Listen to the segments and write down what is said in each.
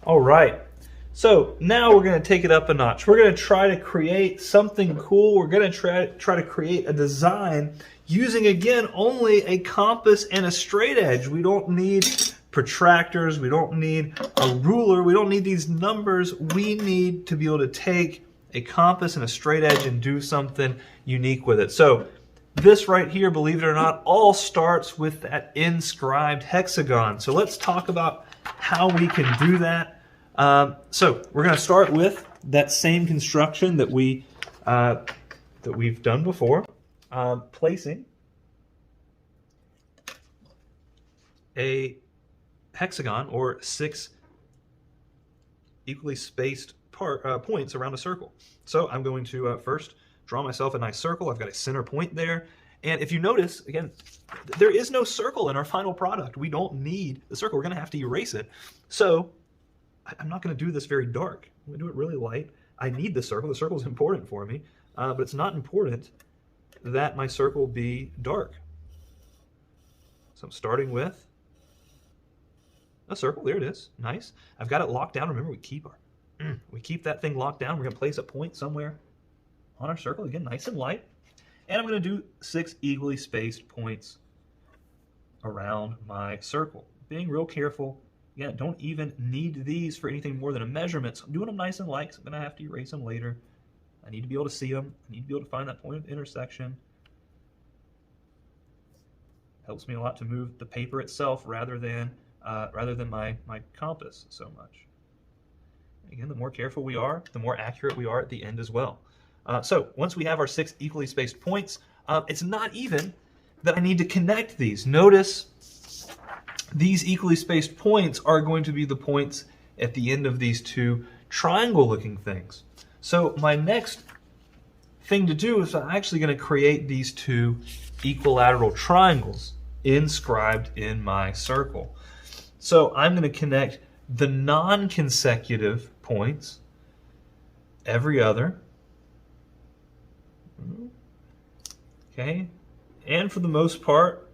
All right. So now we're going to take it up a notch. We're going to try to create something cool. We're going to try to create a design using, again, only a compass and a straight edge. We don't need protractors. We don't need a ruler. We don't need these numbers. We need to be able to take a compass and a straight edge and do something unique with it. So this right here, believe it or not, all starts with that inscribed hexagon. So let's talk about how we can do that. So we're going to start with that same construction that we've done before, placing a hexagon or 6 equally spaced points around a circle. So I'm going to first draw myself a nice circle. I've got a center point there. And if you notice, again, there is no circle in our final product. We don't need the circle. We're going to have to erase it. So I'm not going to do this very dark. I'm going to do it really light. I need the circle. The circle is important for me, but it's not important that my circle be dark. So I'm starting with a circle. There it is. Nice. I've got it locked down. Remember, we keep that thing locked down. We're going to place a point somewhere on our circle. Again, nice and light. And I'm going to do 6 equally spaced points around my circle. Being real careful. Yeah, don't even need these for anything more than a measurement. So I'm doing them nice and light because I'm going to have to erase them later. I need to be able to see them. I need to be able to find that point of intersection. Helps me a lot to move the paper itself rather than my compass so much. Again, the more careful we are, the more accurate we are at the end as well. So once we have our 6 equally spaced points, it's not even that I need to connect these. Notice these equally spaced points are going to be the points at the end of these 2 triangle-looking things. So my next thing to do is I'm actually going to create these 2 equilateral triangles inscribed in my circle. So I'm going to connect the non-consecutive points, every other. Okay, and for the most part,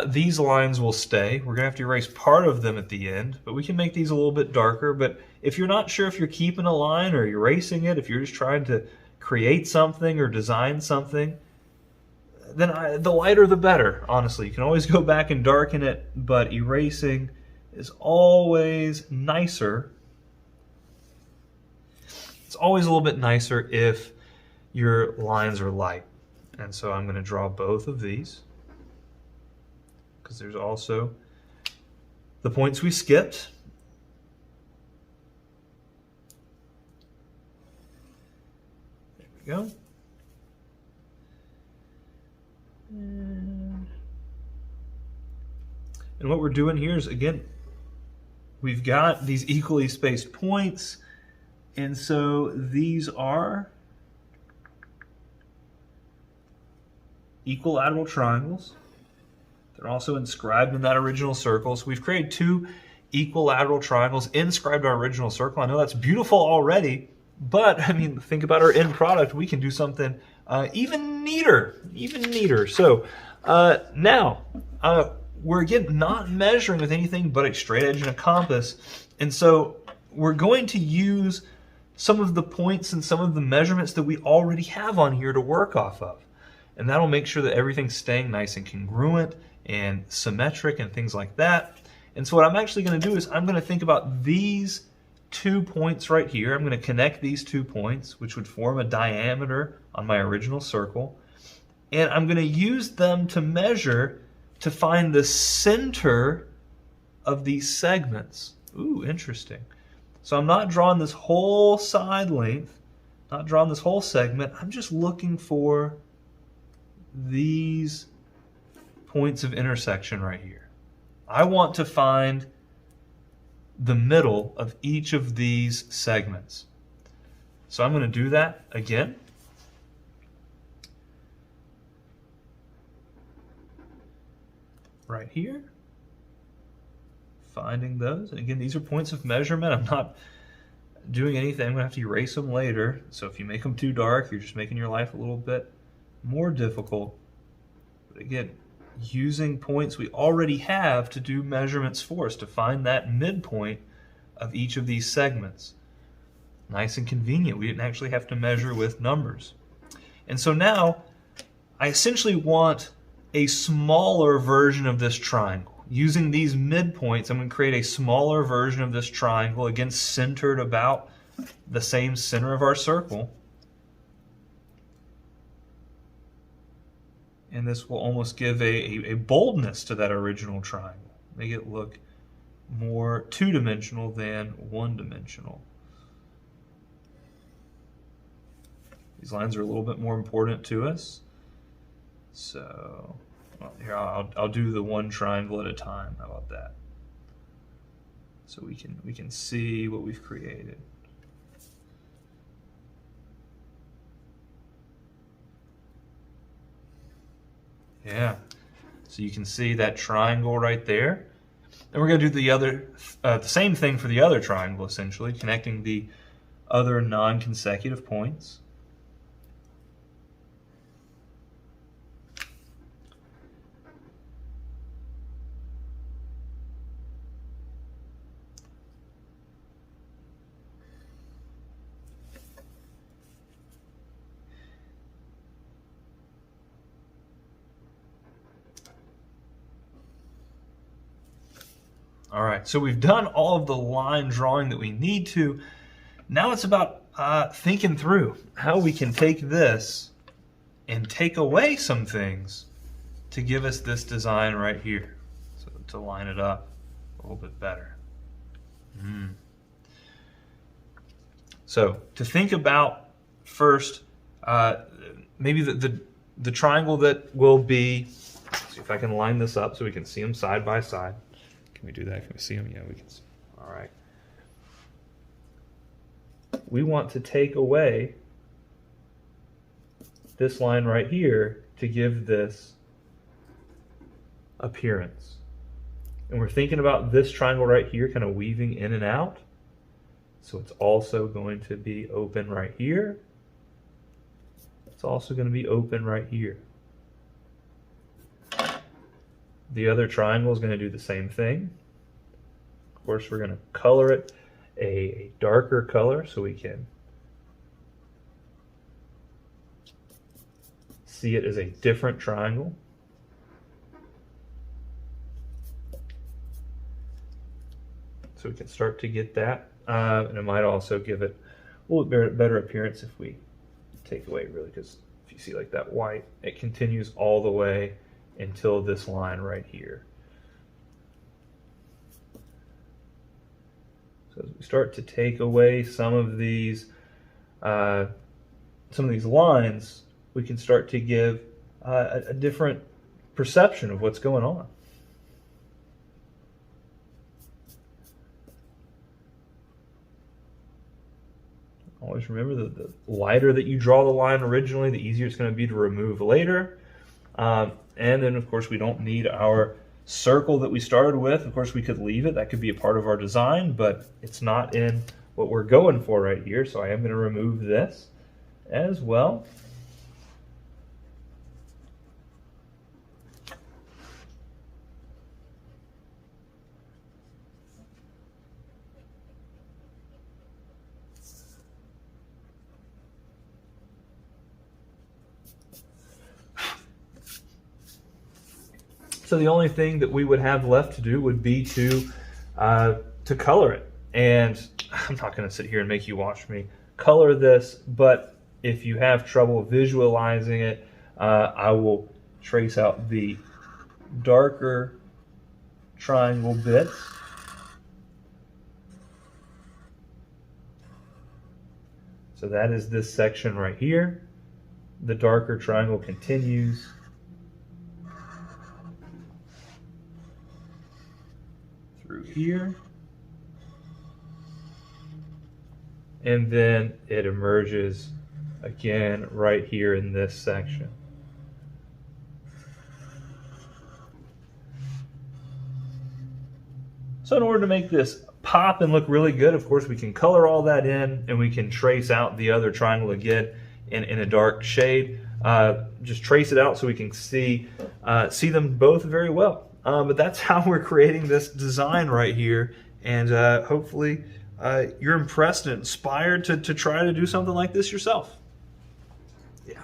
these lines will stay. We're going to have to erase part of them at the end, but we can make these a little bit darker. But if you're not sure if you're keeping a line or erasing it, if you're just trying to create something or design something, then the lighter the better, honestly. You can always go back and darken it, but erasing is always nicer. It's always a little bit nicer if your lines are light. And so I'm going to draw both of these, because there's also the points we skipped. There we go. And what we're doing here is, again, we've got these equally spaced points, and so these are equilateral triangles. They're also inscribed in that original circle. So we've created 2 equilateral triangles inscribed our original circle. I know that's beautiful already, but I mean, think about our end product. We can do something even neater. So now we're again not measuring with anything but a straight edge and a compass. And so we're going to use some of the points and some of the measurements that we already have on here to work off of. And that'll make sure that everything's staying nice and congruent and symmetric and things like that. And so what I'm actually going to do is I'm going to think about these 2 points right here. I'm going to connect these 2 points, which would form a diameter on my original circle. And I'm going to use them to measure to find the center of these segments. Ooh, interesting. So I'm not drawing this whole side length, not drawing this whole segment. I'm just looking for these points of intersection right here. I want to find the middle of each of these segments. So I'm going to do that again. Right here. Finding those. And again, these are points of measurement. I'm not doing anything. I'm going to have to erase them later. So if you make them too dark, you're just making your life a little bit more difficult. But again, using points we already have to do measurements for us to find that midpoint of each of these segments. Nice and convenient. We didn't actually have to measure with numbers. And so now I essentially want a smaller version of this triangle. Using these midpoints, I'm going to create a smaller version of this triangle, again centered about the same center of our circle. And this will almost give a boldness to that original triangle. Make it look more two-dimensional than one-dimensional. These lines are a little bit more important to us. So well, here I'll do the one triangle at a time. How about that? So we can see what we've created. Yeah. So you can see that triangle right there. And we're going to do the same thing for the other triangle, essentially, connecting the other non-consecutive points. All right, so we've done all of the line drawing that we need to. Now it's about thinking through how we can take this and take away some things to give us this design right here, so to line it up a little bit better. So to think about first, maybe the triangle that will be, let's see if I can line this up so we can see them side by side. Can we do that? Can we see them? Yeah, we can see. All right. We want to take away this line right here to give this appearance. And we're thinking about this triangle right here kind of weaving in and out. So it's also going to be open right here. It's also going to be open right here. The other triangle is going to do the same thing. Of course, we're going to color it a darker color so we can see it as a different triangle. So we can start to get that. And it might also give it a little bit better appearance if we take away, really, because if you see like that white, it continues all the way until this line right here. So as we start to take away some of these lines, we can start to give a different perception of what's going on. Always remember that the lighter that you draw the line originally, the easier it's going to be to remove later. And then, of course, we don't need our circle that we started with. Of course, we could leave it. That could be a part of our design, but it's not in what we're going for right here. So I am going to remove this as well. So the only thing that we would have left to do would be to color it. And I'm not going to sit here and make you watch me color this, but if you have trouble visualizing it, I will trace out the darker triangle bits. So that is this section right here. The darker triangle continues through here, and then it emerges again right here in this section. So in order to make this pop and look really good, of course, we can color all that in, and we can trace out the other triangle again in a dark shade. Just trace it out so we can see them both very well. But that's how we're creating this design right here And hopefully you're impressed and inspired to try to do something like this yourself. Yeah.